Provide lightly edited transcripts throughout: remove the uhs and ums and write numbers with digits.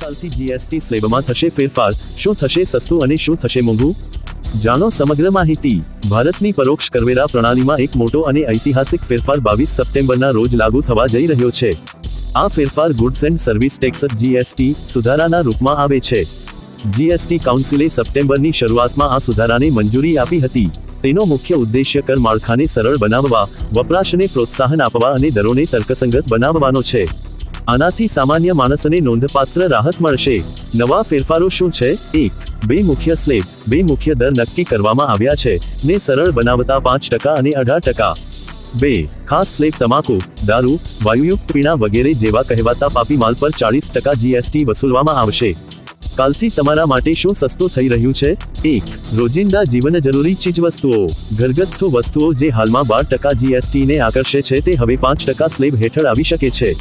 આવતીકાલથી જીએસટી સ્લેબમાં થશે ફેરફાર। શું થશે સસ્તું અને શું થશે મોંઘું? જાણો સમગ્ર માહિતી। ભારતની પરોક્ષ કરવેરા પ્રણાલીમાં એક મોટો અને ઐતિહાસિક ફેરફાર 22 સપ્ટેમ્બરના રોજ લાગુ થવા જઈ રહ્યો છે। આ ફેરફાર goods and service tax GST સુધારાના રૂપમાં આવે છે। જીએસટી કાઉન્સિલે સપ્ટેમ્બરની શરૂઆતમાં આ સુધારાને મંજૂરી આપી હતી। તેનો મુખ્ય ઉદ્દેશ્ય કર માળખાને સરળ બનાવવા, વપરાશને પ્રોત્સાહન આપવા અને દરોને તર્કસંગત બનાવવાનો છે। આનાથી સામાન્ય માણસને નોંધપાત્ર રાહત મળશે। નવા ફેરફારો શું છે? 1. બે મુખ્ય સ્લેબ, બે મુખ્ય દર નક્કી કરવામાં આવ્યા છે ને સરળ બનાવતા 5% અને 18%। 2. ખાસ સ્લેબ તમાકુ, દારૂ, વાયુયુક્ત પીણા વગેરે જેવા કહેવાતા પાપી માલ પર 40% જીએસટી વસૂલવામાં આવશે। કાલથી તમારા માટે શું સસ્તું થઈ રહ્યું છે? 1. રોજિંદા જીવન જરૂરી ચીજવસ્તુઓ, ઘરગથ્થુ વસ્તુઓ જે હાલમાં 12% જીએસટીને આકર્ષે છે તે હવે 5% સ્લેબ હેઠળ આવી શકે છે।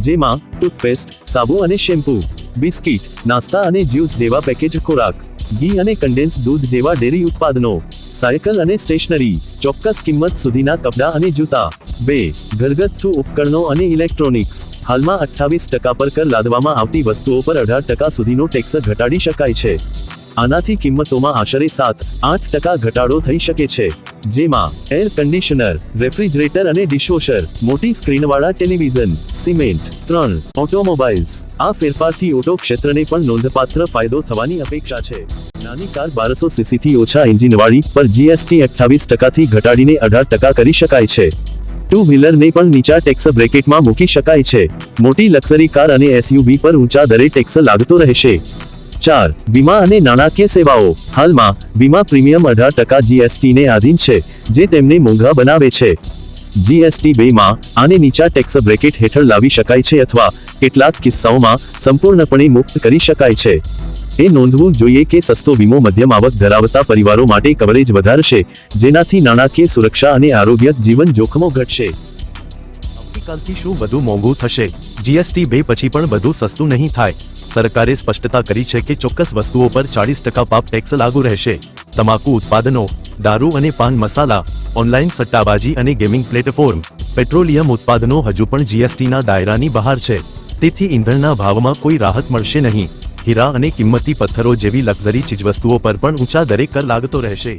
જેમાં ટૂથપેસ્ટ, સાબુ અને શેમ્પૂ, બિસ્કિટ, નાસ્તા અને જ્યુસ જેવા પેકેજ ખોરાક, ઘી અને કન્ડેન્સ દૂધ જેવા ડેરી ઉત્પાદનો, સાયકલ અને સ્ટેશનરી, ચોક્કસ કિંમત સુધીના કપડાં અને જૂતા। 2. ઘરગથ્થુ ઉપકરણો અને ઇલેક્ટ્રોનિક્સ, હાલમાં 28% પર કર લાદવામાં આવતી વસ્તુઓ પર 18% સુધીનો ટેક્સ ઘટાડી શકાય છે। આનાથી કિંમતોમાં આશરે 7-8% ઘટાડો થઈ શકે છે। જેમાં એર કન્ડિશનર, રેફ્રિજરેટર અને ડિશવોશર, મોટી સ્ક્રીનવાળા ટેલિવિઝન, સિમેન્ટ। 3. ઓટોમોબાઈલ્સ, આ ફેરફારથી ઓટો ક્ષેત્રને પણ નોંધપાત્ર ફાયદો થવાની અપેક્ષા છે। નાની કાર 1200 સીસીથી ઓછા એન્જિનવાળી પર જીએસટી 28%થી ઘટાડીને 18% કરી શકાય છે। ટુ વ્હીલરને પણ નીચા ટેક્સ બ્રેકેટમાં મૂકી શકાય છે। મોટી લક્ઝરી કાર અને એસયુવી પર ઊંચા દરે ટેક્સ લાગતો રહેશે। 4. વીમા અને નાણાકીય સેવાઓ, હાલમાં વીમા પ્રીમિયમ 18% જીએસટીને આધીન છે, જે તેમને મોંઘા બનાવે છે। જીએસટી 2માં આને નીચા ટેક્સ બ્રેકેટ હેઠળ લાવી શકાય છે અથવા કેટલાક કિસ્સાઓમાં સંપૂર્ણપણે મુક્ત કરી શકાય છે। એ નોંધવું જોઈએ કે સસ્તો વીમો મધ્યમ આવક ધરાવતા પરિવારો માટે કવરેજ વધારશે, જેનાથી નાણાકીય સુરક્ષા અને આરોગ્ય જીવન જોખમો ઘટશે। આવતીકાલથી શું વધુ મોંઘું થશે? જીએસટી 2 પછી પણ બધું સસ્તું નહીં થાય। સરકારે સ્પષ્ટતા કરી છે કે ચોક્કસ વસ્તુઓ પર 40% પાપ ટેક્સ લાગુ રહેશે। તમાકુ ઉત્પાદનો, દારૂ અને પાન મસાલા, ઓનલાઈન સટ્ટાબાજી અને ગેમિંગ પ્લેટફોર્મ, પેટ્રોલિયમ ઉત્પાદનો હજુ પણ જીએસટીના દાયરાની બહાર છે। તેથી ઈંધણના ભાવમાં કોઈ રાહત મળશે નહીં। હીરા અને કિંમતી પથ્થરો જેવી લક્ઝરી ચીજવસ્તુઓ પર પણ ઊંચા દરે કર લાગતો રહેશે।